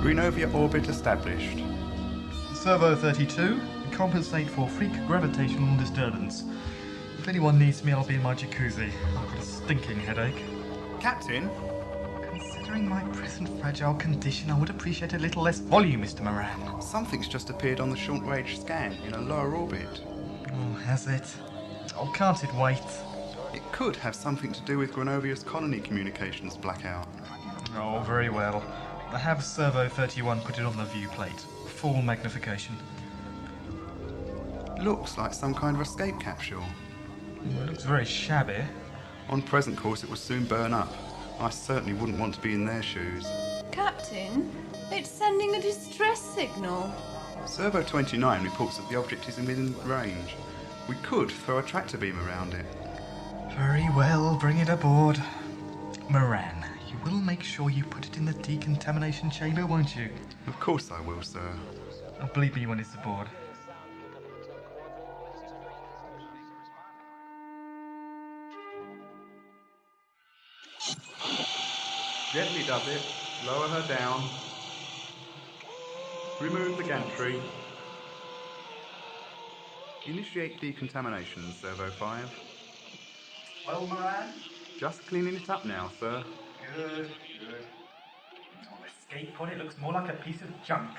Grunovia orbit established. Servo 32, compensate for freak gravitational disturbance. If anyone needs me, I'll be in my jacuzzi. I've got a stinking headache. Captain? Considering my present fragile condition, I would appreciate a little less volume, Mr. Moran. Something's just appeared on the short-range scan in a lower orbit. Oh, has it? Oh, can't it wait? It could have something to do with Grunovia's colony communications blackout. Oh, very well. I have Servo 31 put it on the view plate. Full magnification. Looks like some kind of escape capsule. It looks very shabby. On present course, it will soon burn up. I certainly wouldn't want to be in their shoes. Captain, it's sending a distress signal. Servo 29 reports that the object is within range. We could throw a tractor beam around it. Very well, bring it aboard. Moran, you will make sure you put it in the decontamination chamber, won't you? Of course I will, sir. Oh, believe me when it's aboard. Gently does it. Lower her down. Remove the gantry. Initiate decontamination, Servo 5. Well, Moran? Just cleaning it up now, sir. Good. Oh, escape pod, it looks more like a piece of junk.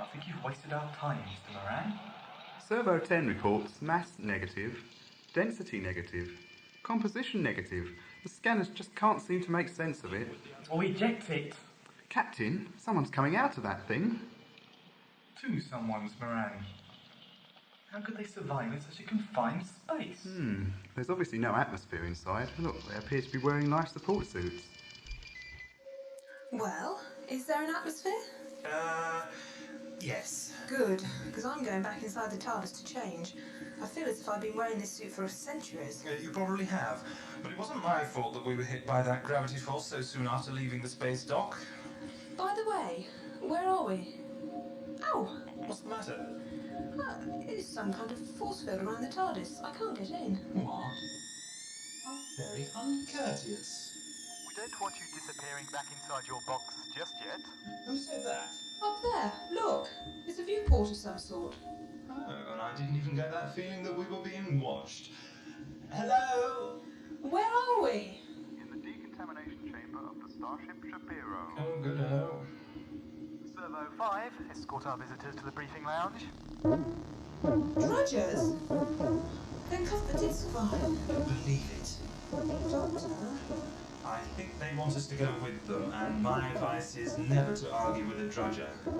I think you've wasted our time, Mr. Moran. Servo 10 reports mass negative, density negative, composition negative. The scanners just can't seem to make sense of it. Or eject it. Captain, someone's coming out of that thing. Two someone's, Moran. How could they survive in such a confined space? There's obviously no atmosphere inside. Look, they appear to be wearing life support suits. Well, is there an atmosphere? Yes. Good, because I'm going back inside the TARDIS to change. I feel as if I've been wearing this suit for centuries. You probably have. But it wasn't my fault that we were hit by that gravity force so soon after leaving the space dock. By the way, where are we? Ow! What's the matter? It's some kind of force field around the TARDIS. I can't get in. What? How very uncourteous. We don't want you disappearing back inside your box just yet. Who said that? Up there, look. It's a viewport of some sort. Oh, and I didn't even get that feeling that we were being watched. Hello? Where are we? In the decontamination chamber of the Starship Shapiro. Oh, good hell. Servo 5, escort our visitors to the briefing lounge. Drudgers? They're Cuthbert did survive. Believe it. Doctor? I think they want us to go with them, and my advice is never to argue with a drudger. Do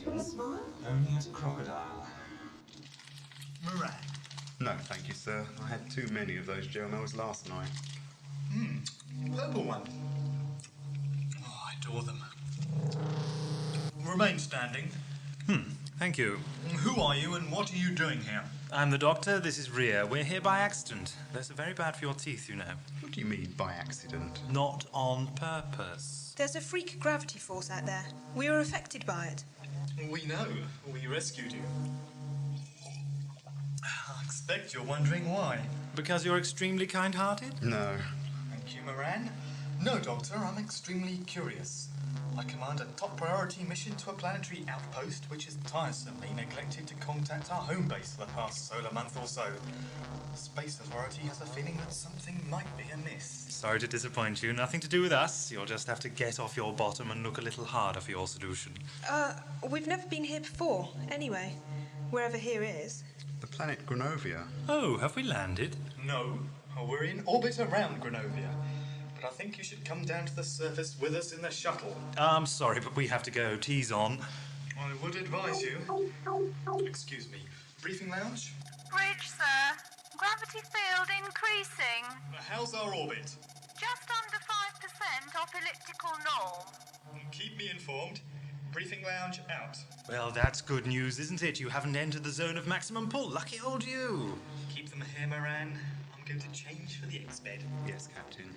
you want to smile? Only at a crocodile. Moran. No, thank you, sir. I had too many of those gel-mels last night. Purple one. Oh, I adore them. Remain standing. Thank you. Who are you and what are you doing here? I'm the doctor, this is Rhea. We're here by accident. Those are very bad for your teeth, you know. What do you mean by accident? Not on purpose. There's a freak gravity force out there. We were affected by it. We know. We rescued you. I expect you're wondering why. Because you're extremely kind-hearted? No. Thank you, Moran. No, Doctor, I'm extremely curious. I command a top priority mission to a planetary outpost which has tiresomely neglected to contact our home base for the past solar month or so. The Space Authority has a feeling that something might be amiss. Sorry to disappoint you. Nothing to do with us. You'll just have to get off your bottom and look a little harder for your solution. We've never been here before, anyway. Wherever here is. The planet Grunovia. Oh, have we landed? No, we're in orbit around Grunovia. But I think you should come down to the surface with us in the shuttle. I'm sorry, but we have to go. Tea's on. I would advise you. Excuse me. Briefing lounge? Bridge, sir. Gravity field increasing. How's our orbit? Just under 5% off elliptical norm. Keep me informed. Briefing lounge out. Well, that's good news, isn't it? You haven't entered the zone of maximum pull. Lucky old you. Keep them here, Moran. I'm going to change for the X-bed. Yes, Captain.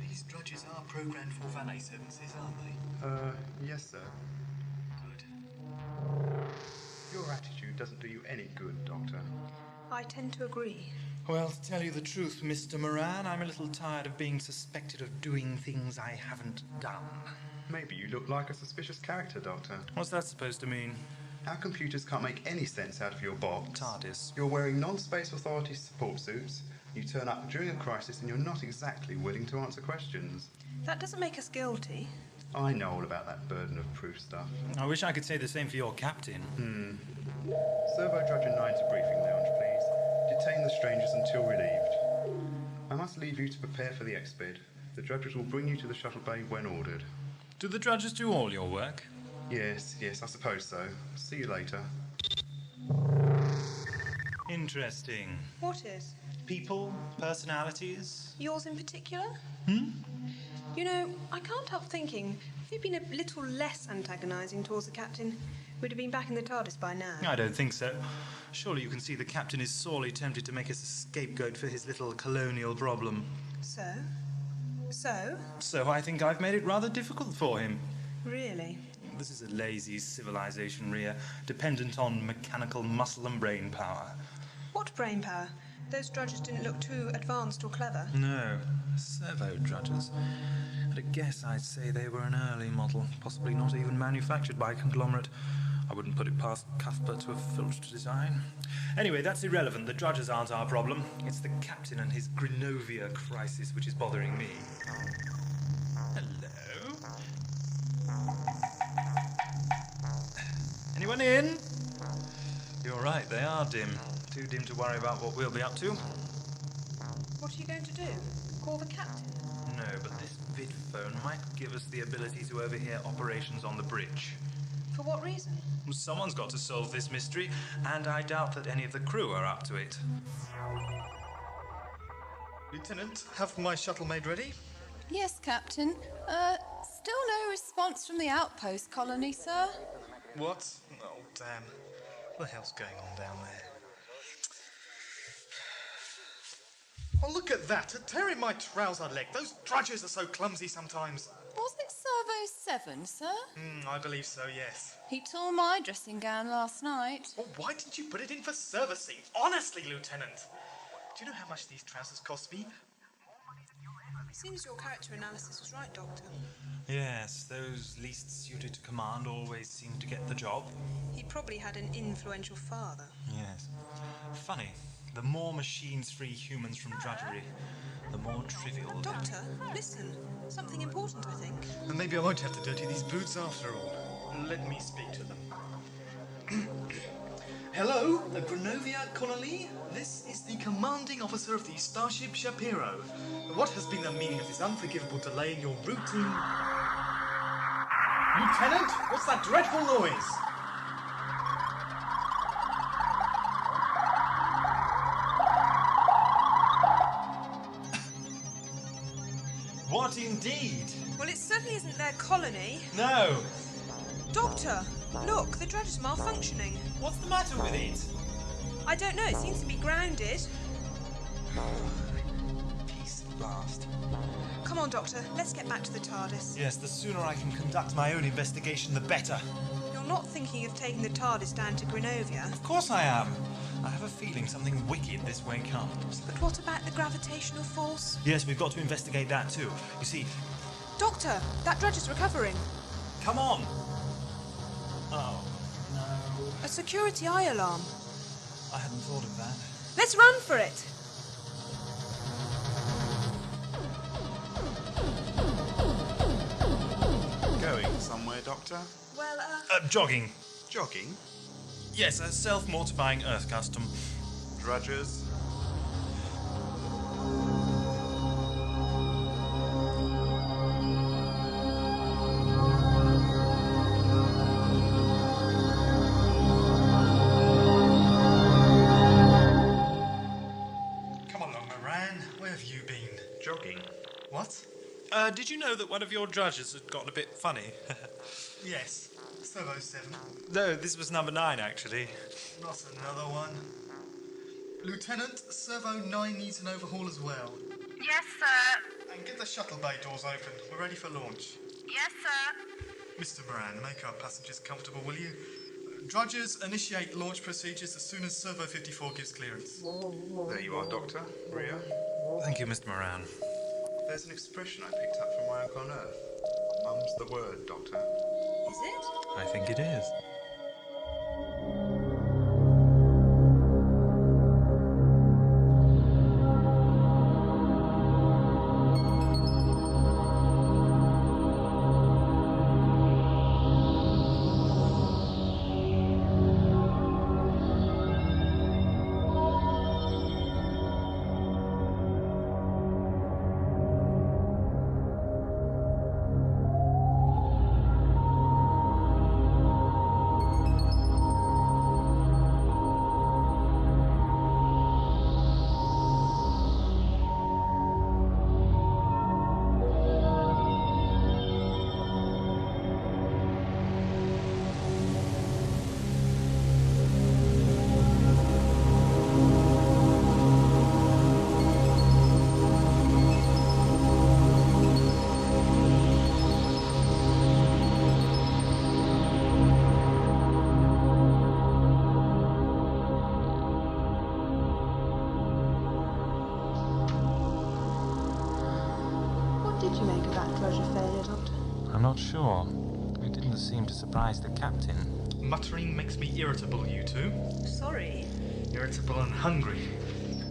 These drudges are programmed for valet services, aren't they? Yes, sir. Good. Your attitude doesn't do you any good, Doctor. I tend to agree. Well, to tell you the truth, Mr. Moran, I'm a little tired of being suspected of doing things I haven't done. Maybe you look like a suspicious character, Doctor. What's that supposed to mean? Our computers can't make any sense out of your box. TARDIS. You're wearing non-Space Authority support suits. You turn up during a crisis and you're not exactly willing to answer questions. That doesn't make us guilty. I know all about that burden of proof stuff. I wish I could say the same for your captain. Servo Drudger 9 to briefing lounge, please. Detain the strangers until relieved. I must leave you to prepare for the exped. The Drudgers will bring you to the shuttle bay when ordered. Do the Drudgers do all your work? Yes, I suppose so. See you later. Interesting. What is? People, personalities. Yours in particular? You know, I can't help thinking, if you'd been a little less antagonising towards the captain, we'd have been back in the TARDIS by now. I don't think so. Surely you can see the captain is sorely tempted to make us a scapegoat for his little colonial problem. So? So I think I've made it rather difficult for him. Really? This is a lazy civilization, Rhea, dependent on mechanical muscle and brain power. What brain power? Those Drudgers didn't look too advanced or clever. No, servo Drudgers. At a guess, I'd say they were an early model, possibly not even manufactured by a conglomerate. I wouldn't put it past Cuthbert to have filched design. Anyway, that's irrelevant. The Drudgers aren't our problem. It's the captain and his Grinovia crisis which is bothering me. Hello? Anyone in? You're right, they are dim. Too dim to worry about what we'll be up to. What are you going to do? Call the captain? No, but this vid phone might give us the ability to overhear operations on the bridge. For what reason? Someone's got to solve this mystery, and I doubt that any of the crew are up to it. Lieutenant, have my shuttle made ready? Yes, Captain. Still no response from the outpost colony, sir. What? Oh, damn. What the hell's going on down there? Oh, look at that! A tear in my trouser leg. Those Drudgers are so clumsy sometimes. Was it Servo 7, sir? I believe so, yes. He tore my dressing gown last night. Well, why didn't you put it in for servicing? Honestly, Lieutenant. Do you know how much these trousers cost me? Seems your character analysis was right, Doctor. Yes, those least suited to command always seem to get the job. He probably had an influential father. Yes. Funny, the more machines free humans from drudgery, the more trivial... Doctor, listen. Something important, I think. And maybe I won't have to dirty these boots after all. Let me speak to them. Hello, the Grinovia colony. This is the commanding officer of the Starship Shapiro. What has been the meaning of this unforgivable delay in your routine... Lieutenant, what's that dreadful noise? What indeed? Well, it certainly isn't their colony. No! Doctor, look, the Drudger's malfunctioning. What's the matter with it? I don't know, it seems to be grounded. Peace at last. Come on, Doctor, let's get back to the TARDIS. Yes, the sooner I can conduct my own investigation, the better. You're not thinking of taking the TARDIS down to Grinovia? Of course I am. I have a feeling something wicked this way comes. But what about the gravitational force? Yes, we've got to investigate that too. You see... Doctor, that Drudger's recovering. Come on! Oh, no. A security eye alarm. I hadn't thought of that. Let's run for it! Going somewhere, Doctor? Well, Jogging. Jogging? Yes, a self-mortifying Earth custom. Drudgers? Come along, Moran. Where have you been? Jogging? What? Did you know that one of your drudges had gotten a bit funny? Yes. Servo 7. No, this was number 9, actually. Not another one. Lieutenant, Servo 9 needs an overhaul as well. Yes, sir. And get the shuttle bay doors open. We're ready for launch. Yes, sir. Mr. Moran, make our passengers comfortable, will you? Drudgers, initiate launch procedures as soon as Servo 54 gives clearance. There you are, Doctor. Rhea. Thank you, Mr. Moran. There's an expression I picked up from my work on Earth. Mum's the word, Doctor. Is it? I think it is. What did you make of that Drudger failure, Doctor? I'm not sure. It didn't seem to surprise the captain. Muttering makes me irritable, you two. Sorry. Irritable and hungry.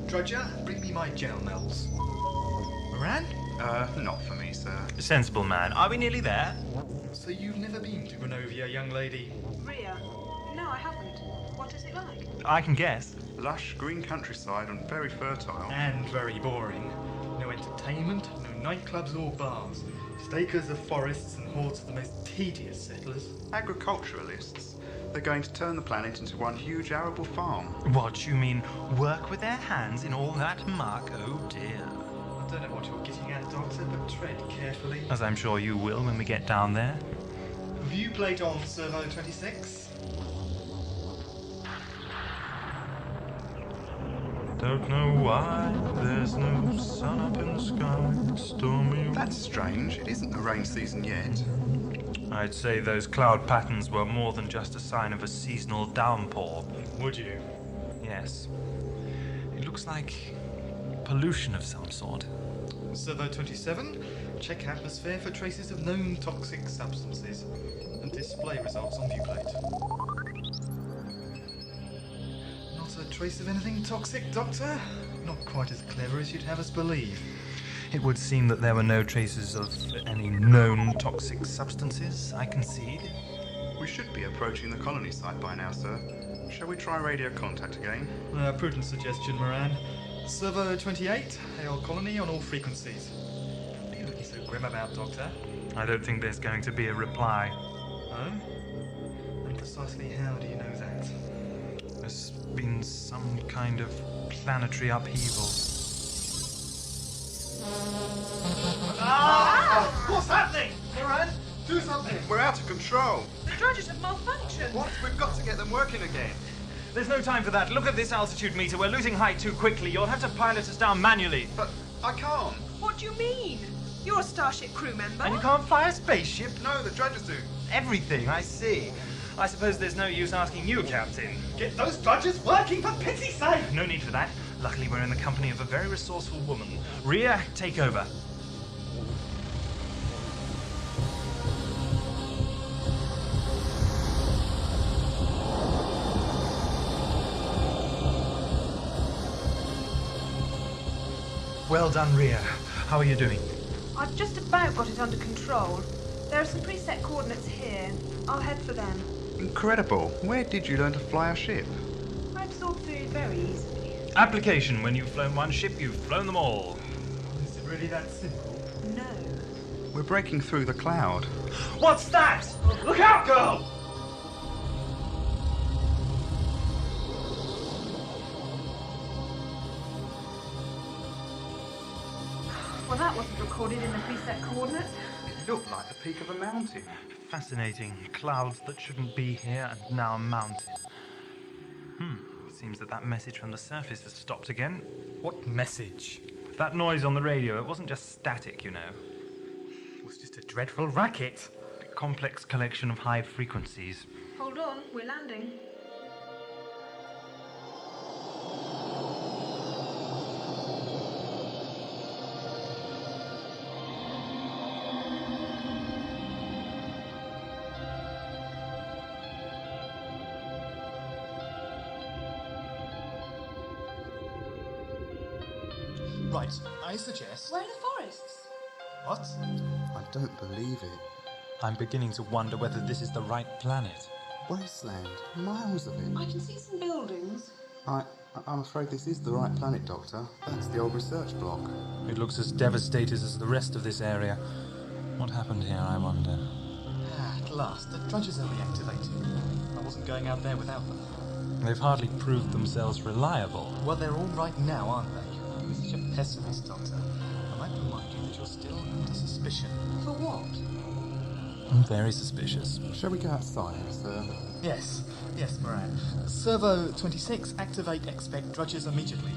Drudger, bring me my gel melts. Moran? Not for me, sir. Sensible man. Are we nearly there? So you've never been to Granova, young lady? Rhea? No, I haven't. What is it like? I can guess. Lush green countryside and very fertile. And very boring. No entertainment, no nightclubs or bars. Stakers of forests and hordes of the most tedious settlers. Agriculturalists. They're going to turn the planet into one huge arable farm. What, you mean work with their hands in all that muck? Oh dear. I don't know what you're getting at, Doctor, but tread carefully. As I'm sure you will when we get down there. View plate on Servo 26. Don't know why there's no sun up in the sky. It's stormy. That's strange. It isn't the rain season yet. I'd say those cloud patterns were more than just a sign of a seasonal downpour. Would you? Yes. It looks like pollution of some sort. Servo 27, check atmosphere for traces of known toxic substances and display results on viewplate. Not a trace of anything toxic, Doctor? Not quite as clever as you'd have us believe. It would seem that there were no traces of any known toxic substances, I concede. We should be approaching the colony site by now, sir. Shall we try radio contact again? Prudent suggestion, Moran. Servo 28, hail colony on all frequencies. What are you looking so grim about, Doctor? I don't think there's going to be a reply. Oh? And precisely how do you know that? There's been some kind of planetary upheaval. What's happening? Moran, do something! We're out of control. The Drudgers have malfunctioned. What? We've got to get them working again. There's no time for that. Look at this altitude meter. We're losing height too quickly. You'll have to pilot us down manually. But I can't. What do you mean? You're a Starship crew member. And you can't fly a spaceship? No, the Drudgers do. Everything, I see. I suppose there's no use asking you, Captain. Get those Drudgers working, for pity's sake! No need for that. Luckily, we're in the company of a very resourceful woman. Rhea, take over. Well done, Rhea. How are you doing? I've just about got it under control. There are some preset coordinates here. I'll head for them. Incredible. Where did you learn to fly a ship? I absorb food very easily. Application. When you've flown one ship, you've flown them all. Is it really that simple? No. We're breaking through the cloud. What's that? Look out, girl! Well, that wasn't recorded in the preset coordinates. It looked like the peak of a mountain. Fascinating. Clouds that shouldn't be here and now a mountain. Seems that message from the surface has stopped again. What message? That noise on the radio, it wasn't just static, you know. It was just a dreadful racket. A complex collection of high frequencies. Hold Hold on, we're landing. Right, I suggest... Where are the forests? What? I don't believe it. I'm beginning to wonder whether this is the right planet. Wasteland. Miles of it. I can see some buildings. I'm afraid this is the right planet, Doctor. That's the old research block. It looks as devastated as the rest of this area. What happened here, I wonder? At last, the drudges are reactivated. I wasn't going out there without them. They've hardly proved themselves reliable. Well, they're all right now, aren't they? You're such a pessimist, Doctor. I might remind you that you're still under suspicion. For what? I'm very suspicious. Shall we go outside, sir? Yes, Moran. Servo 26, activate expect drudges immediately.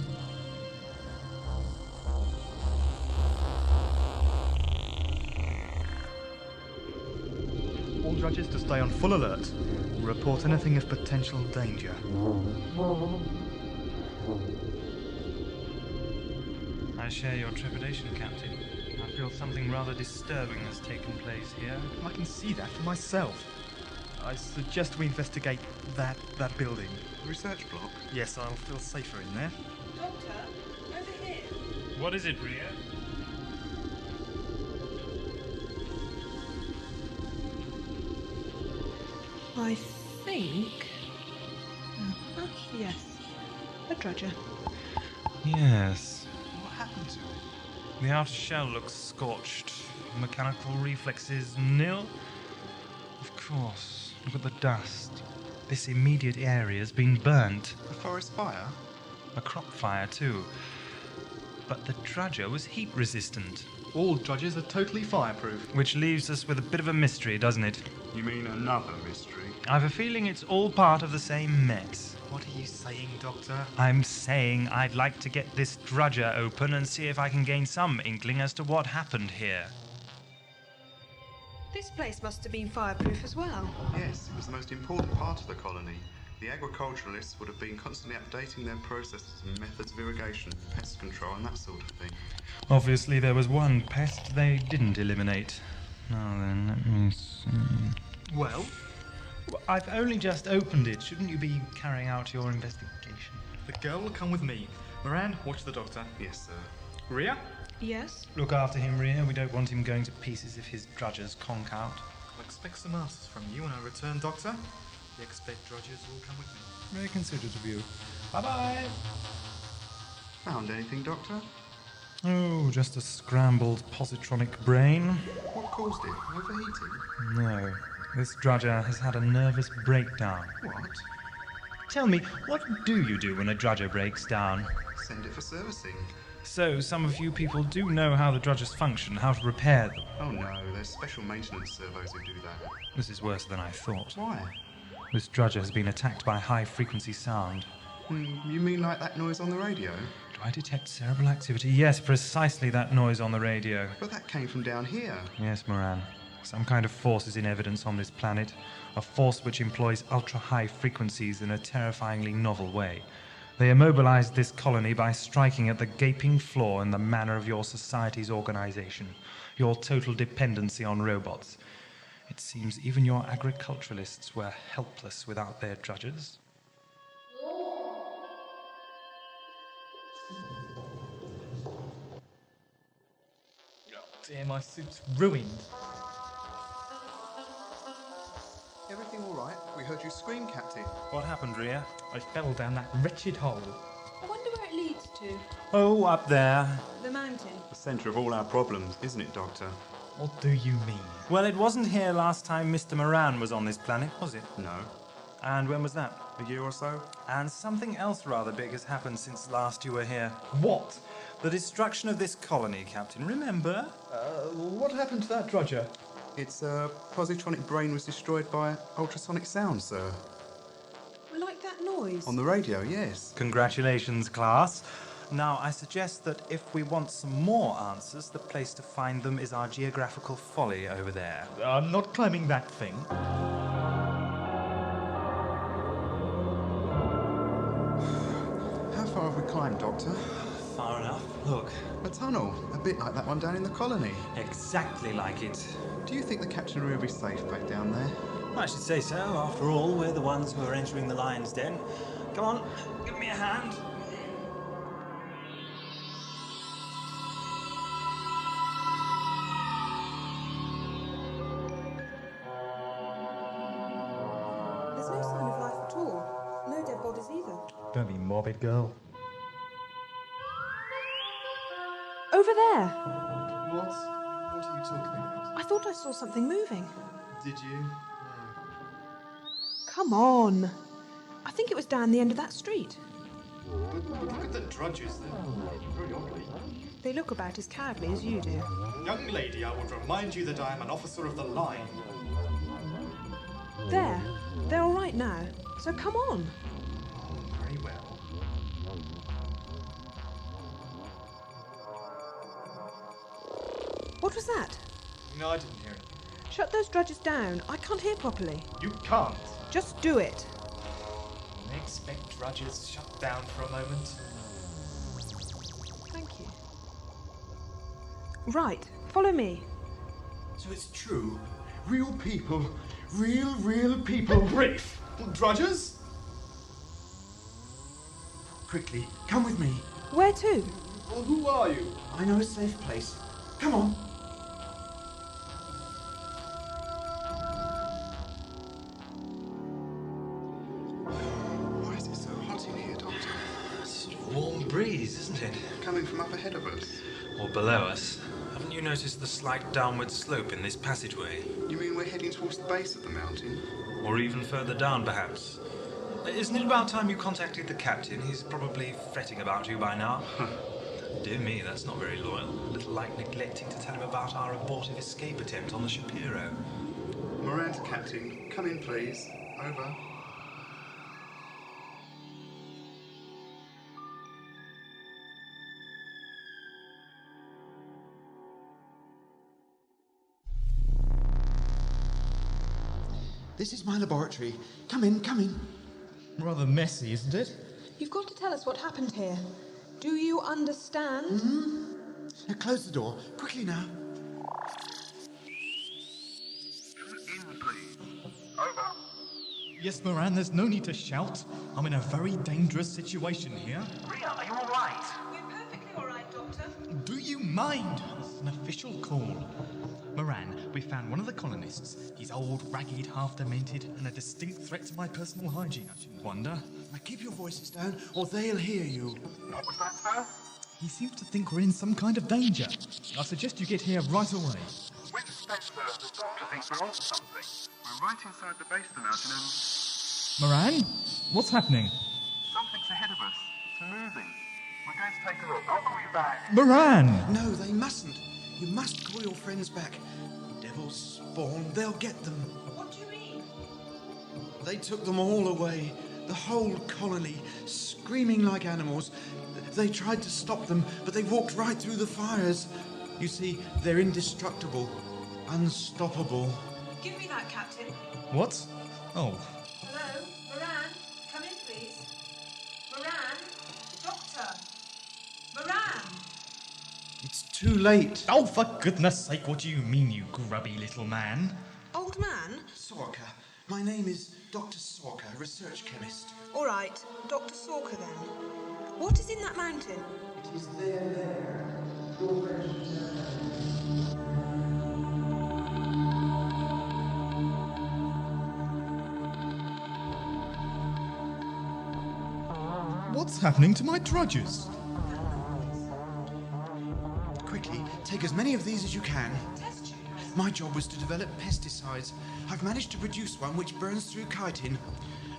All drudges to stay on full alert. Report anything of potential danger. I share your trepidation, Captain. I feel something rather disturbing has taken place here. I can see that for myself. I suggest we investigate that building. The research block? Yes, I'll feel safer in there. Doctor, over here. What is it, Ria? I think... yes. A drudger. Yes. What happened to it? The outer shell looks scorched. Mechanical reflexes nil. Of course. Look at the dust. This immediate area has been burnt. A forest fire? A crop fire, too. But the drudger was heat resistant. All drudges are totally fireproof. Which leaves us with a bit of a mystery, doesn't it? You mean another mystery? I've a feeling it's all part of the same mess. What are you saying, Doctor? I'm saying I'd like to get this drudger open and see if I can gain some inkling as to what happened here. This place must have been fireproof as well. Yes, it was the most important part of the colony. The agriculturalists would have been constantly updating their processes and methods of irrigation, pest control and that sort of thing. Obviously, there was one pest they didn't eliminate. Now then, let me see. Well, I've only just opened it. Shouldn't you be carrying out your investigation? the girl will come with me. Moran, watch the Doctor. Yes, sir. Ria? Yes? Look after him, Ria. We don't want him going to pieces if his drudgers conk out. I'll expect some answers from you when I return, Doctor. The expect drudges will come with me. Very considerate of you. Bye-bye. Found anything, Doctor? Oh, just a scrambled positronic brain. What caused it? Overheating? No. This drudger has had a nervous breakdown. What? Tell me, what do you do when a drudger breaks down? Send it for servicing. So, some of you people do know how the drudgers function, how to repair them. Oh no, there's special maintenance servos who do that. This is worse than I thought. Why? This drudger has been attacked by high-frequency sound. You mean like that noise on the radio? Do I detect cerebral activity? Yes, precisely that noise on the radio. But that came from down here. Yes, Moran. Some kind of force is in evidence on this planet. A force which employs ultra-high frequencies in a terrifyingly novel way. They immobilized this colony by striking at the gaping flaw in the manner of your society's organization, your total dependency on robots. It seems even your agriculturalists were helpless without their drudgers. Dear, my suit's ruined. Everything all right? We heard you scream, Captain. What happened, Ria? I fell down that wretched hole. I wonder where it leads to. Oh, up there. The mountain. The centre of all our problems, isn't it, Doctor? What do you mean? Well, it wasn't here last time Mr. Moran was on this planet, was it? No. And when was that? A year or so? And something else rather big has happened since last you were here. What? The destruction of this colony, Captain, remember? What happened to that drudger? Its positronic brain was destroyed by ultrasonic sound, sir. Like that noise. On the radio, yes. Congratulations, class. Now, I suggest that if we want some more answers, the place to find them is our geographical folly over there. I'm not climbing that thing. have we climbed, Doctor? Far enough. Look, A tunnel, a bit like that one down in the colony. exactly like it. Do you think the captain will be safe back down there? I should say so. After all, we're the ones who are entering the lion's den. Come on, give me a hand. There's no sign of life at all. No dead bodies either. Don't be morbid, girl. Over there! What? What are you talking about? I thought I saw something moving. Did you? Come on! I think it was down the end of that street. Look at the drudges. They're very oddly. They look about as cowardly as you do. Young lady, I would remind you that I am an officer of the line. There. They're all right now. So come on. Very well. What was that? No, I didn't hear anything. Shut those drudges down. I can't hear properly. You can't. Just do it. They expect drudges shut down for a moment. Thank you. Right. Follow me. So it's true. Real people. Real people. Brief. Drudges? Quickly, come with me. Where to? Well, who are you? I know a safe place. Come on. Why is it so hot in here, Doctor? It's a warm breeze, isn't it? Coming from up ahead of us. Or below us. Haven't you noticed the slight downward slope in this passageway? You mean we're heading towards the base of the mountain? Or even further down, perhaps? Isn't it about time you contacted the captain? He's probably fretting about you by now. Dear me, that's not very loyal. A little like neglecting to tell him about our abortive escape attempt on the Shapiro. Moran to Captain. Come in, please. Over. This is my laboratory. Come in, come in. Rather messy, isn't it? You've got to tell us what happened here. Do you understand? Now close the door. Quickly now. In, please. Over. Yes, Moran, there's no need to shout. I'm in a very dangerous situation here. Ria, are you all right? We're perfectly all right, Doctor. Do you mind? This is an official call. Moran, we found one of the colonists. He's old, ragged, half-demented, and a distinct threat to my personal hygiene, I shouldn't wonder. Now keep your voices down, or they'll hear you. What was that, sir? He seems to think we're in some kind of danger. I suggest you get here right away. With respect, sir, the doctor thinks we're onto something. We're right inside the base of the mountain and Moran? What's happening? something's ahead of us. It's moving. We're going to take a look. I'll call you back. Moran! No, they mustn't. You must call your friends back. Devils spawn, they'll get them. What do you mean? They took them all away. The whole colony, screaming like animals. They tried to stop them, but they walked right through the fires. You see, they're indestructible, unstoppable. Give me that, Captain. What? Oh, Hello? Moran? Come in, please. Moran? Doctor? Moran? It's too late. oh, for goodness sake, what do you mean, you grubby little man? Old man? Sorka. My name is Dr. Sorka, research chemist. All right, Dr. Sorka then. What is in that mountain? It is there. What's happening to my drudges? Quickly, take as many of these as you can. Test tube. My job was to develop pesticides. I've managed to produce one which burns through chitin.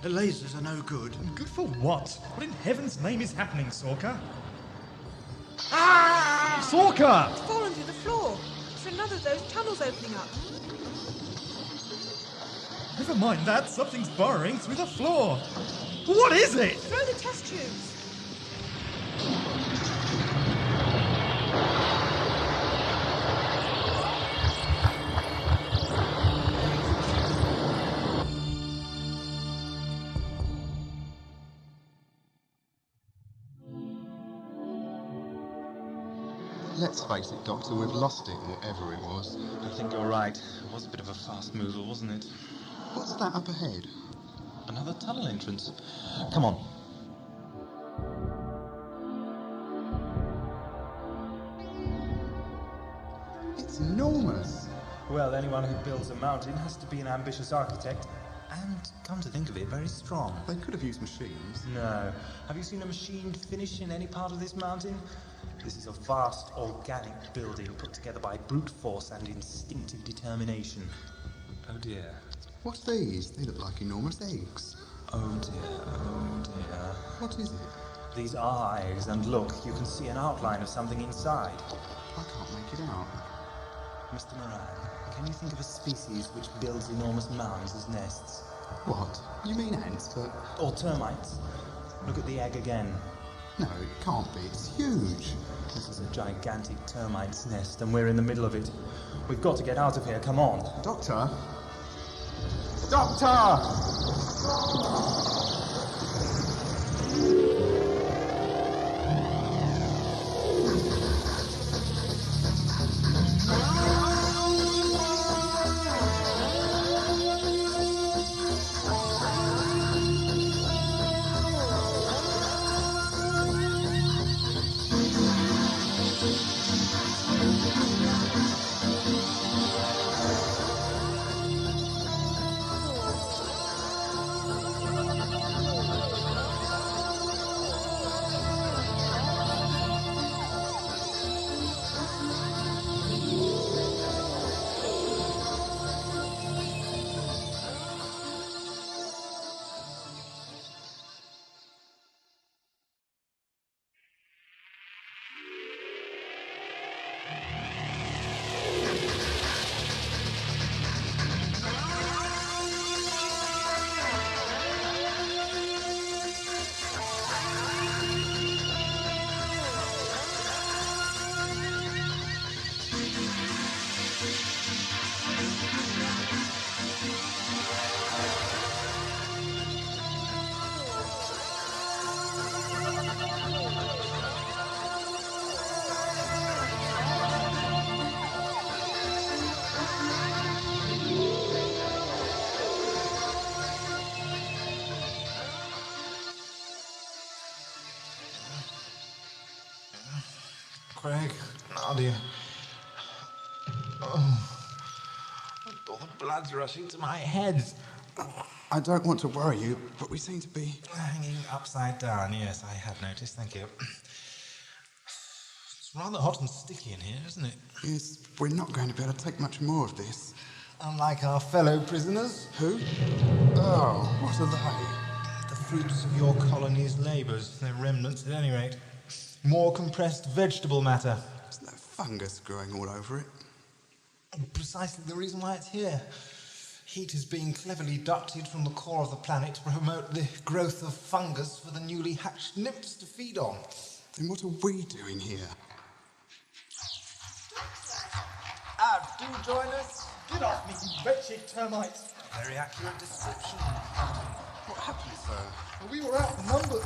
The lasers are no good. Good for what? What in heaven's name is happening, Sorka? Sorka! It's fallen through the floor. It's another of those tunnels opening up. Never mind that, something's burrowing through the floor. What is it? Throw the test tubes. Let's face it, Doctor, we've lost it, whatever it was. I think you're right. It was a bit of a fast mover, wasn't it? What's that up ahead? Another tunnel entrance. Come on. It's enormous. Well, anyone who builds a mountain has to be an ambitious architect. And, come to think of it, very strong. They could have used machines. No. Have you seen a machine finish in any part of this mountain? This is a vast, organic building put together by brute force and instinctive determination. Oh dear. What's these? They look like enormous eggs. Oh dear, oh dear. What is it? These are eggs, and look, you can see an outline of something inside. I can't make it out. Mr. Moran, can you think of a species which builds enormous mounds as nests? What? You mean ants, but... Or termites? Look at the egg again. No, it can't be. It's huge. This is a gigantic termite's nest, and we're in the middle of it. We've got to get out of here, come on. Doctor? Doctor! Craig, Nadia. Oh, all the blood's rushing to my head. I don't want to worry you, but we seem to be... Hanging upside down, yes, I have noticed, thank you. It's rather hot and sticky in here, isn't it? Yes, we're not going to be able to take much more of this. Unlike our fellow prisoners. Who? Oh, what are they? The fruits of your colony's labours, their remnants at any rate. More compressed vegetable matter. There's no fungus growing all over it. Precisely the reason why it's here. Heat is being cleverly ducted from the core of the planet to promote the growth of fungus for the newly hatched nymphs to feed on. Then what are we doing here? Do join us. Get off me, you wretched termites. Very accurate description. What happened, sir? We were outnumbered.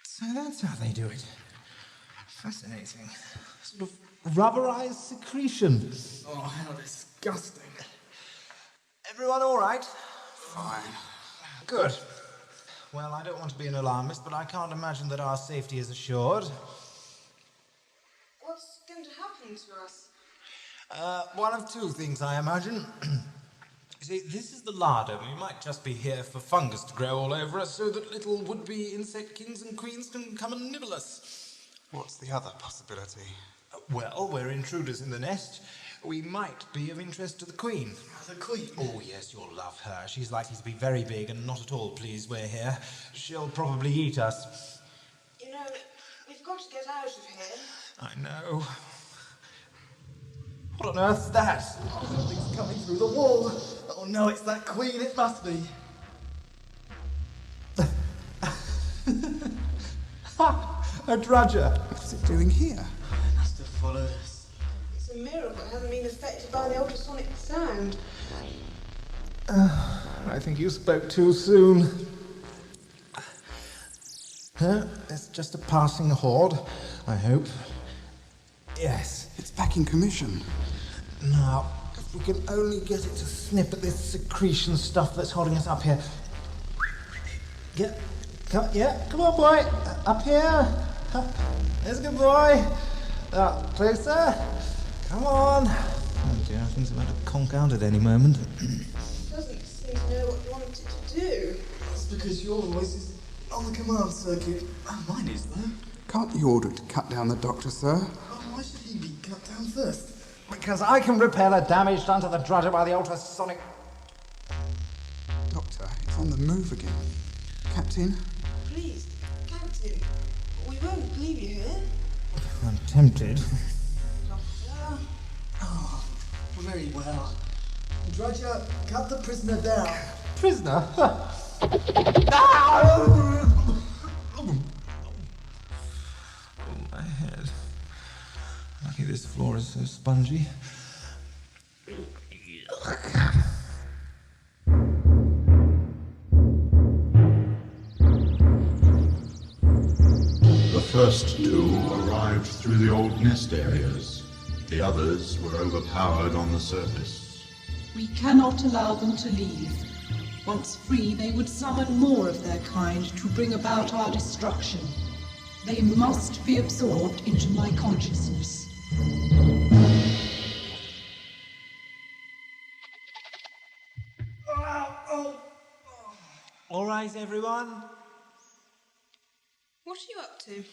So that's how they do it. Fascinating. Sort of rubberized secretion. Oh, how disgusting. Everyone all right? Fine. Good. Well, I don't want to be an alarmist, but I can't imagine that our safety is assured. What's going to happen to us? One of two things, I imagine. You see, this is the larder. We might just be here for fungus to grow all over us so that little would-be insect kings and queens can come and nibble us. What's the other possibility? Well, we're intruders in the nest. We might be of interest to the Queen. The Queen? Oh, yes, you'll love her. She's likely to be very big and not at all pleased we're here. She'll probably eat us. You know, we've got to get out of here. I know. What on earth's that? Oh, something's coming through the wall. Oh no, it's that Queen, it must be. A drudger. What's it doing here? It must have followed us. It's a miracle it hasn't been affected by the ultrasonic sound. I think you spoke too soon. It's just a passing horde, I hope. Yes. It's back in commission. Now, if we can only get it to snip at this secretion stuff that's holding us up here. Come on, boy. Up here. There's a good boy. Closer. Come on. Oh dear, things are about to conk out at any moment. Doesn't seem to know what you want it to do. That's because your voice is on the command circuit. And mine is, though. Can't you order it to cut down the doctor, sir? Why should he be cut down first? Because I can repair the damage done to the Drudger by the ultrasonic... Doctor, it's on the move again. Captain? Please, Captain, we won't leave you here. I'm tempted. Doctor. Oh, very well. Drudger, cut the prisoner down. Prisoner? My head. Lucky this floor is so spongy. The first two arrived through the old nest areas. The others were overpowered on the surface. We cannot allow them to leave. Once free, they would summon more of their kind to bring about our destruction. They must be absorbed into my consciousness. All right, everyone. What are you up to?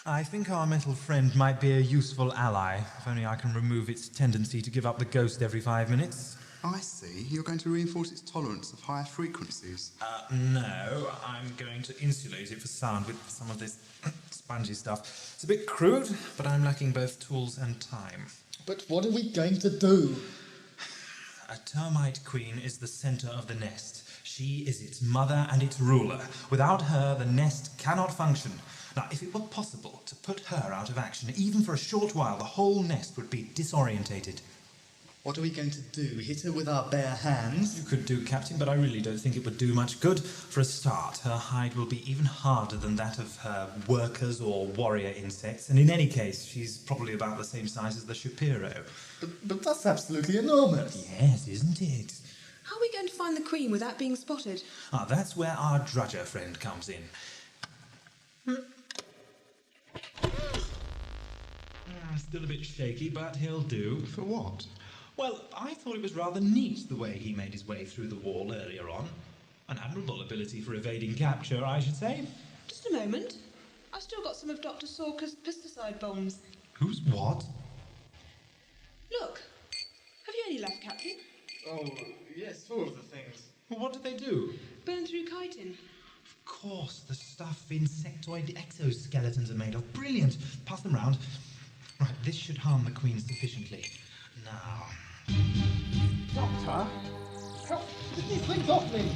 I think our metal friend might be a useful ally, if only I can remove its tendency to give up the ghost every 5 minutes. I see. You're going to reinforce its tolerance of higher frequencies. No, I'm going to insulate it for sound with some of this spongy stuff. It's a bit crude, but I'm lacking both tools and time. But what are we going to do? A termite queen is the center of the nest. She is its mother and its ruler. Without her, the nest cannot function. Now, if it were possible to put her out of action, even for a short while, the whole nest would be disorientated. What are we going to do? Hit her with our bare hands? You could do, Captain, but I really don't think it would do much good. For a start, her hide will be even harder than that of her workers or warrior insects, and in any case, she's probably about the same size as the Shapiro. But that's absolutely enormous. Yes, isn't it? How are we going to find the Queen without being spotted? That's where our Drudger friend comes in. Still a bit shaky, but he'll do. For what? Well, I thought it was rather neat the way he made his way through the wall earlier on. An admirable ability for evading capture, I should say. Just a moment. I've still got some of Dr. Salker's pesticide bombs. Who's what? Look. Have you any left, Captain? Oh, yes, 4 of the things. Well, what did they do? Burn through chitin. Of course, the stuff insectoid exoskeletons are made of. Brilliant. Pass them round. Right, this should harm the Queen sufficiently. Now... Doctor? Help! Get these things off me!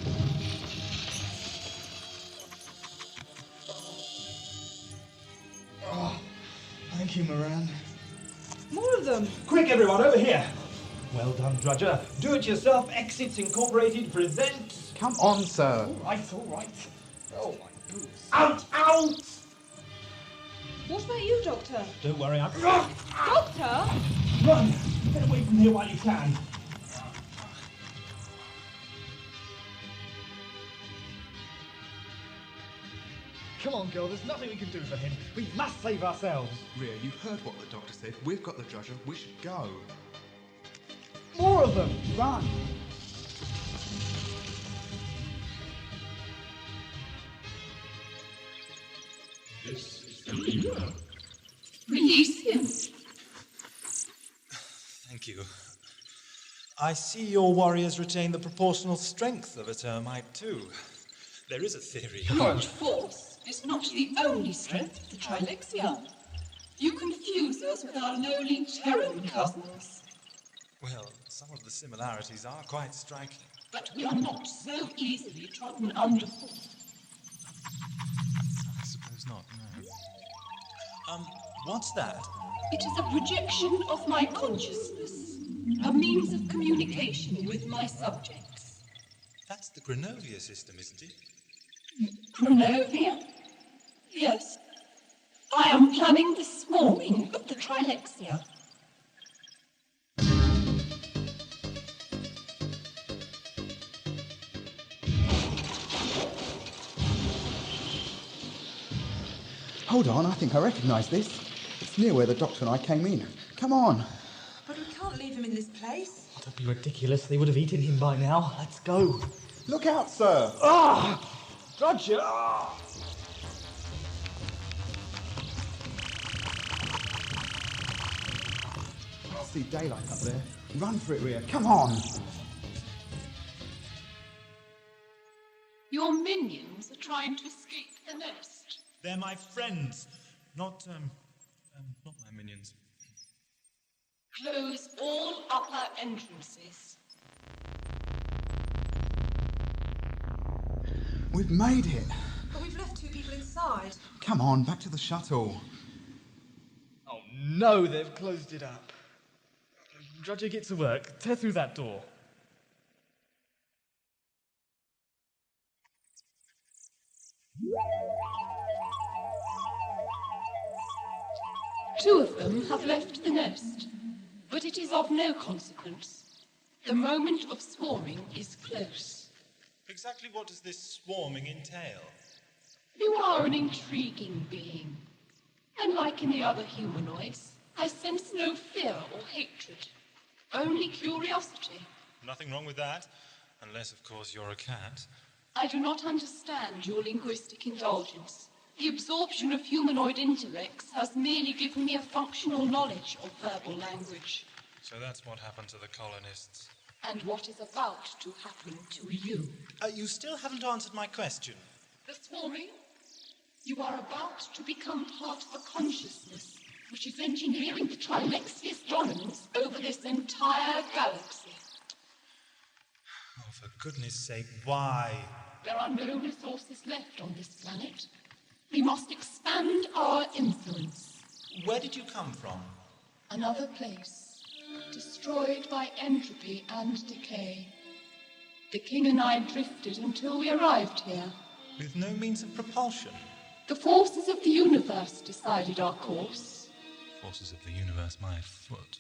Oh, thank you, Moran. More of them. Quick, everyone, over here! Well done, Drudger. Do-it-yourself Exits Incorporated presents... Come on, sir. All right. Oh, my boots. Out! What about you, Doctor? Don't worry, I'm... Doctor? Run! Get away from here while you can. Come on, girl, there's nothing we can do for him. We must save ourselves. Rhea, you heard what the doctor said. We've got the Drudger. We should go. More of them! Run! Release him. Thank you. I see your warriors retain the proportional strength of a termite, too. There is a theory. Brute force is not the only strength of the Trilexia. You confuse us with our lowly Terran cousins. Well, some of the similarities are quite striking. But we are not so easily trodden underfoot. I suppose not, no. What's that? It is a projection of my consciousness, a means of communication with my subjects. That's the Granovia system, isn't it? Granovia? Yes. I am planning the swarming of the Trilexia. Hold on, I think I recognise this. It's near where the Doctor and I came in. Come on. But we can't leave him in this place. Don't be ridiculous. They would have eaten him by now. Let's go. Look out, sir. Ah! Roger! I see daylight up there. Run for it, Rhea. Come on. Your minions are trying to escape the nest. They're my friends, not my minions. Close all upper entrances. We've made it. But we've left 2 people inside. Come on, back to the shuttle. Oh no, they've closed it up. Roger, get to work. Tear through that door. Two of them have left the nest, but it is of no consequence. The moment of swarming is close. Exactly what does this swarming entail? You are an intriguing being. Unlike in the other humanoids, I sense no fear or hatred, only curiosity. Nothing wrong with that, unless, of course, you're a cat. I do not understand your linguistic indulgence. The absorption of humanoid intellects has merely given me a functional knowledge of verbal language. So that's what happened to the colonists. And what is about to happen to you. You still haven't answered my question. The swarming? You are about to become part of a consciousness which is engineering the Trilexia's dominance over this entire galaxy. Oh, for goodness sake, why? There are no resources left on this planet. We must expand our influence. Where did you come from? Another place, destroyed by entropy and decay. The King and I drifted until we arrived here. With no means of propulsion? The forces of the universe decided our course. Forces of the universe, my foot.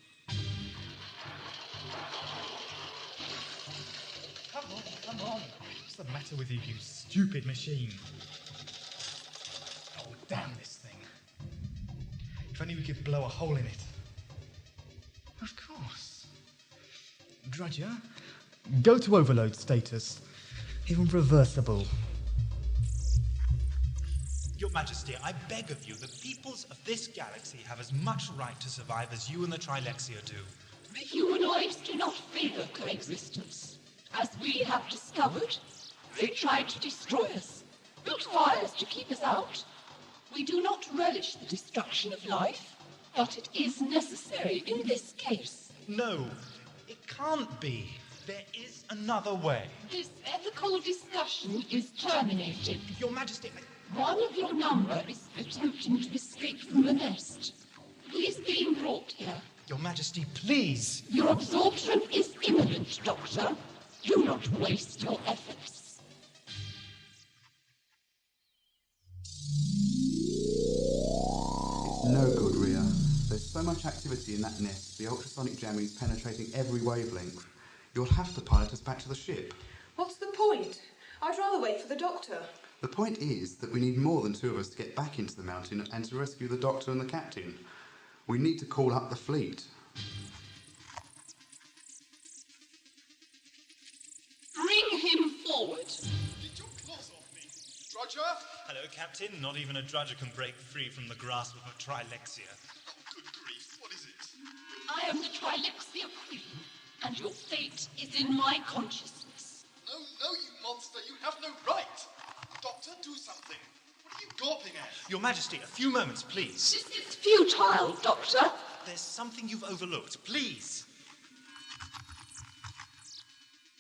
Come on. What's the matter with you, you stupid machine? Oh, damn this thing. If only we could blow a hole in it. Of course. Drudger, go to overload status. Even reversible. Your Majesty, I beg of you, the peoples of this galaxy have as much right to survive as you and the Trilexia do. The humanoids do not favor coexistence. As we have discovered, they tried to destroy us, built fires to keep us out. We do not relish the destruction of life, but it is necessary in this case. No, it can't be. There is another way. This ethical discussion is terminated. Your Majesty, One of your number is attempting to escape from the nest. He is being brought here. Your Majesty, please. Your absorption is imminent, Doctor. Do not waste your efforts. It's no good, Rhea. There's so much activity in that nest, the ultrasonic jamming is penetrating every wavelength. You'll have to pilot us back to the ship. What's the point? I'd rather wait for the Doctor. The point is that we need more than 2 of us to get back into the mountain and to rescue the Doctor and the Captain. We need to call up the fleet. Bring him forward. Get your claws off me. Drudger? Hello, Captain. Not even a drudger can break free from the grasp of a Trilexia. Oh, good grief. What is it? I am the Trilexia Queen, and your fate is in my consciousness. No, you monster. You have no right. Doctor, do something. What are you gawping at? Your Majesty, a few moments, please. This is futile, Doctor. There's something you've overlooked. Please.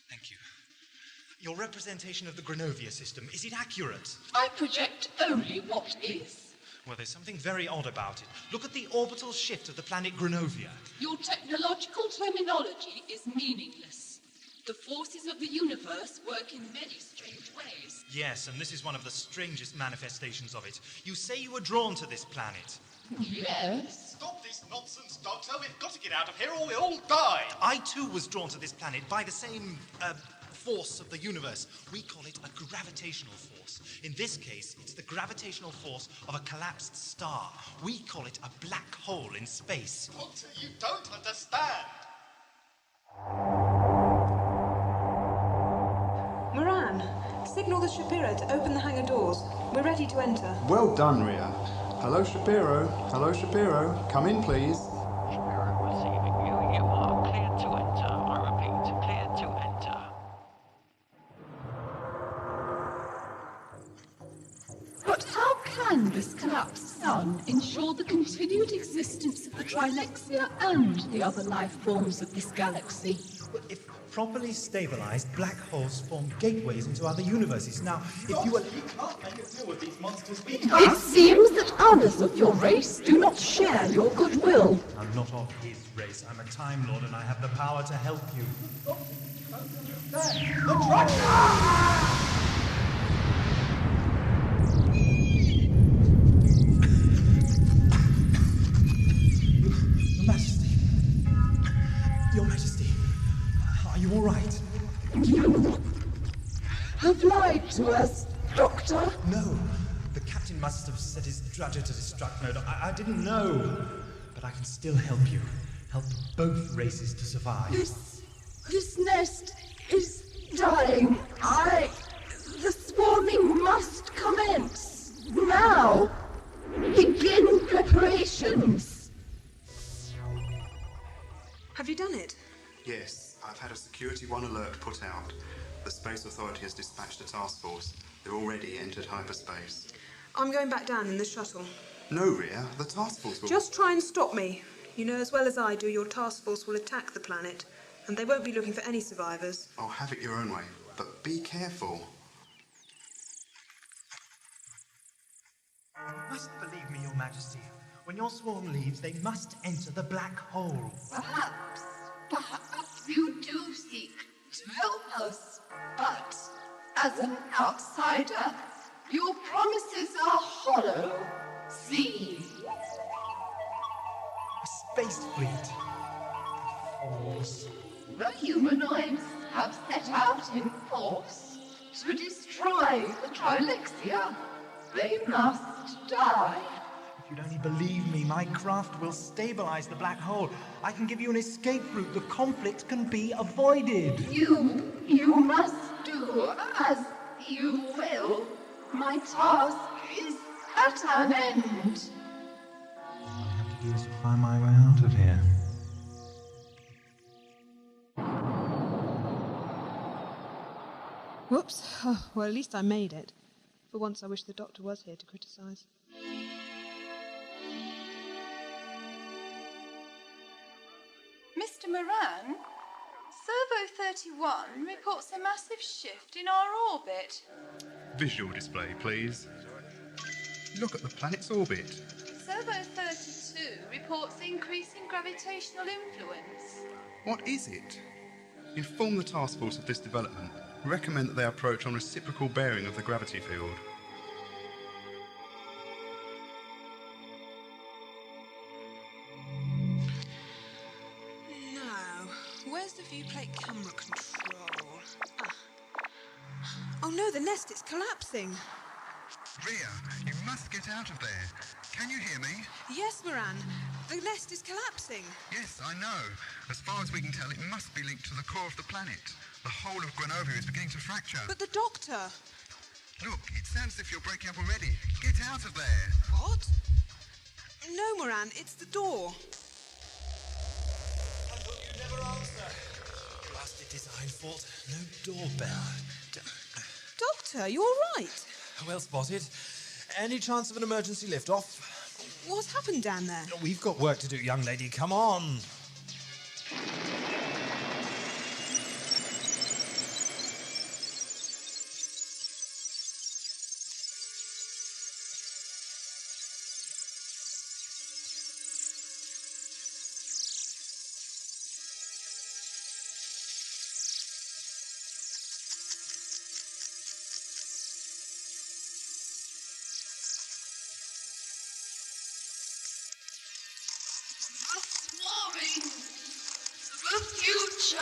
Thank you. Your representation of the Granovia system, is it accurate? I project only what is. Well, there's something very odd about it. Look at the orbital shift of the planet Granovia. Your technological terminology is meaningless. The forces of the universe work in many strange ways. Yes, and this is one of the strangest manifestations of it. You say you were drawn to this planet. Yes. Stop this nonsense, Doctor. We've got to get out of here or we'll all die. I too was drawn to this planet by the same, force of the universe. We call it a gravitational force. In this case, it's the gravitational force of a collapsed star. We call it a black hole in space. Doctor, you don't understand. Moran, signal the Shapiro to open the hangar doors. We're ready to enter. Well done, Rhea. Hello, Shapiro. Hello, Shapiro. Come in, please. Shapiro receiving you. You are cleared to enter. I repeat, cleared to enter. But how can this collapsed sun ensure the continued existence of the Trilexia and the other life forms of this galaxy? If properly stabilized, black holes form gateways into other universes. Now, if you... You can't make a deal with these monsters. It seems that others of your race do not share your goodwill. I'm not of his race. I'm a Time Lord and I have the power to help you. Your Majesty. Your Majesty. Are you all right? You have lied to us, Doctor. No. The captain must have set his drudger to destruct mode. I didn't know. But I can still help you. Help both races to survive. This nest is dying. The swarming must commence. Now. Begin preparations. Have you done it? Yes, I've had a Security 1 alert put out. The Space Authority has dispatched a task force. They've already entered hyperspace. I'm going back down in the shuttle. No, Rhea, the task force will... Just try and stop me. You know as well as I do, your task force will attack the planet, and they won't be looking for any survivors. I'll have it your own way, but be careful. You must believe me, Your Majesty. When your swarm leaves, they must enter the black hole. Perhaps you do seek to help us, but as an outsider, your promises are hollow. See? A space fleet. Force. The humanoids have set out in force to destroy the Trilexia. They must die. If you'd only believe me, my craft will stabilize the black hole. I can give you an escape route. The conflict can be avoided. You must do as you will. My task is at an end. All I have to do is find my way out of here. Whoops. Oh, well, at least I made it. For once, I wish the Doctor was here to criticise. Mr. Moran, Servo 31 reports a massive shift in our orbit. Visual display, please. Look at the planet's orbit. Servo 32 reports increasing gravitational influence. What is it? Inform the task force of this development. Recommend that they approach on reciprocal bearing of the gravity field. Now, where's the viewplate camera control? Oh no, the nest is collapsing. Rhea, you must get out of there. Can you hear me? Yes, Moran. The nest is collapsing. Yes, I know. As far as we can tell, it must be linked to the core of the planet. The whole of Grenovia is beginning to fracture. But the Doctor... Look, it sounds as if you're breaking up already. Get out of there. What? No, Moran, it's the door. I thought you'd never answer. Blasted design fault. No doorbell. Doctor, you all right? Well spotted. Any chance of an emergency liftoff? What's happened down there? We've got work to do, young lady. Come on. The future!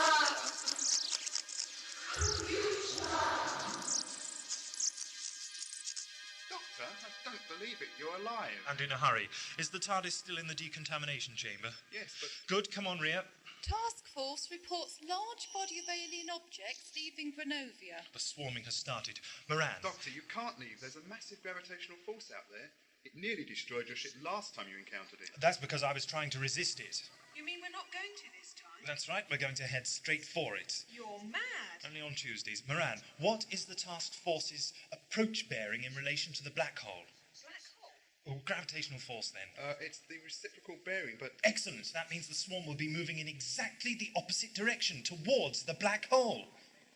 Doctor, I don't believe it. You're alive. And in a hurry. Is the TARDIS still in the decontamination chamber? Yes, but... Good, come on, Rhea. Task Force reports large body of alien objects leaving Granovia. The swarming has started. Moran. Doctor, you can't leave. There's a massive gravitational force out there. It nearly destroyed your ship last time you encountered it. That's because I was trying to resist it. You mean we're not going to this time? That's right, we're going to head straight for it. You're mad. Only on Tuesdays. Moran, what is the task force's approach bearing in relation to the black hole? Black hole? Oh, gravitational force, then. It's the reciprocal bearing, but... Excellent. That means the swarm will be moving in exactly the opposite direction, towards the black hole.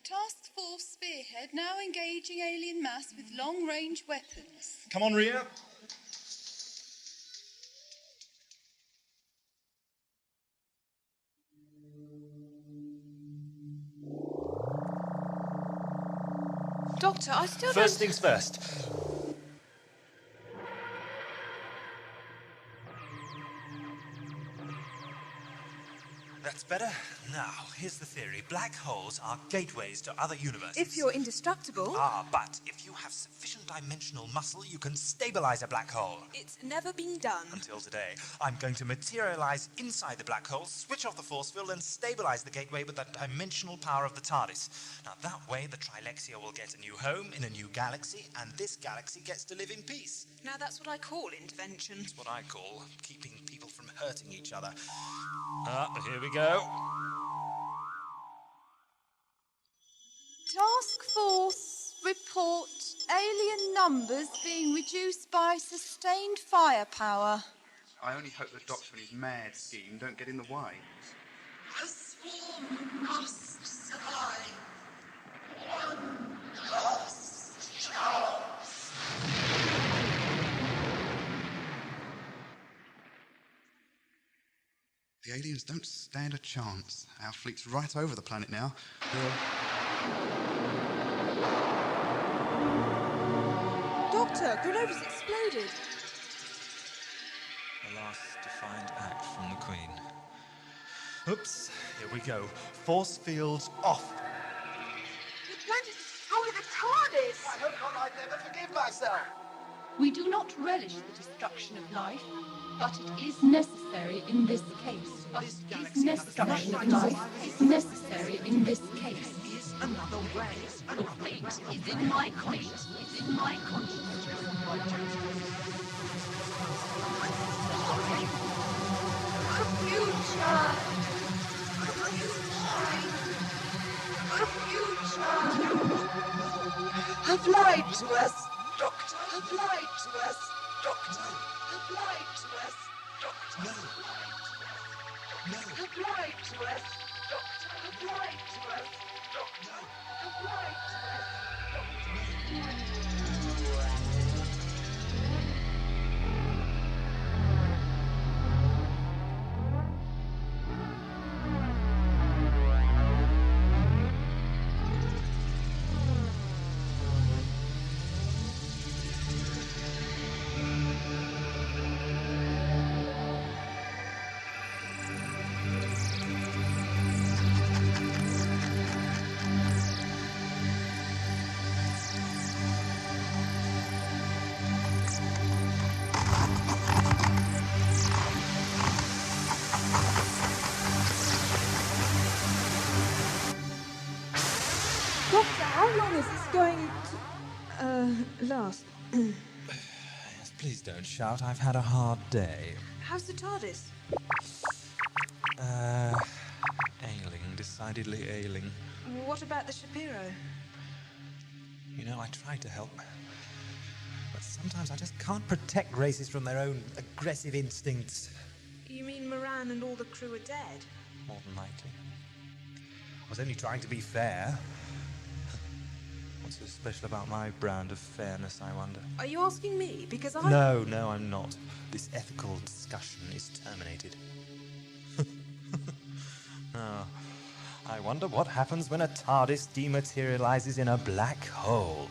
Task Force Spearhead now engaging alien mass with long-range weapons. Come on, Rhea. Doctor, I still First things first. That's better. Now, here's the theory. Black holes are gateways to other universes. If you're indestructible... But if you have sufficient dimensional muscle, you can stabilize a black hole. It's never been done. Until today. I'm going to materialize inside the black hole, switch off the force field, and stabilize the gateway with the dimensional power of the TARDIS. Now, that way, the Trilexia will get a new home in a new galaxy, and this galaxy gets to live in peace. Now, that's what I call intervention. It's what I call keeping people from hurting each other. Here we go. Task Force report alien numbers being reduced by sustained firepower. I only hope the Doctor and his mad scheme don't get in the way. The swarm must survive. One last chance. The aliens don't stand a chance. Our fleet's right over the planet now. Doctor, Grenova's exploded. The last defiant act from the Queen. Oops, here we go. Force fields off. You plan to destroy the TARDIS! I hope not, I'd never forgive myself. We do not relish the destruction of life, but it is necessary in this case. Destruction of life is necessary in this case. Another way. Your fate is in my conscience. Is in my conscience. The future. Have lied to us, Doctor. Have lied to us, Doctor. Have lied to us, Doctor. Have lied to us, Doctor. Have lied to us, Doctor. Have lied to us, Doctor. Doctor, how long is this going to, last? Please don't shout. I've had a hard day. How's the TARDIS? Ailing. Decidedly ailing. What about the Shapiro? You know, I try to help. But sometimes I just can't protect races from their own aggressive instincts. You mean Moran and all the crew are dead? More than likely. I was only trying to be fair. What's so special about my brand of fairness, I wonder? Are you asking me? Because I... No, I'm not. This ethical discussion is terminated. Oh, I wonder what happens when a TARDIS dematerializes in a black hole.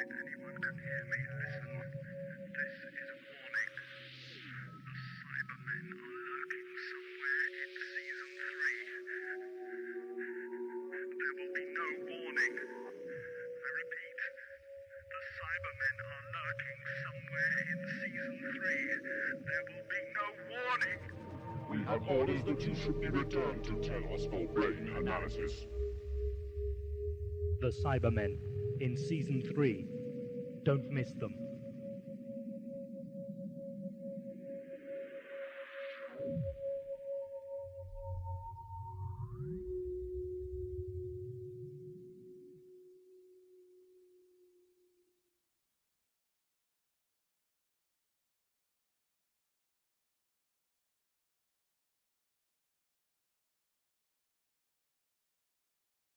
anyone can hear me, listen. This is a warning. The Cybermen are lurking somewhere in Season 3. There will be no warning. I repeat, the Cybermen are lurking somewhere in Season 3. There will be no warning. We have orders that you should be returned to Telos for brain analysis. The Cybermen in Season 3. Don't miss them.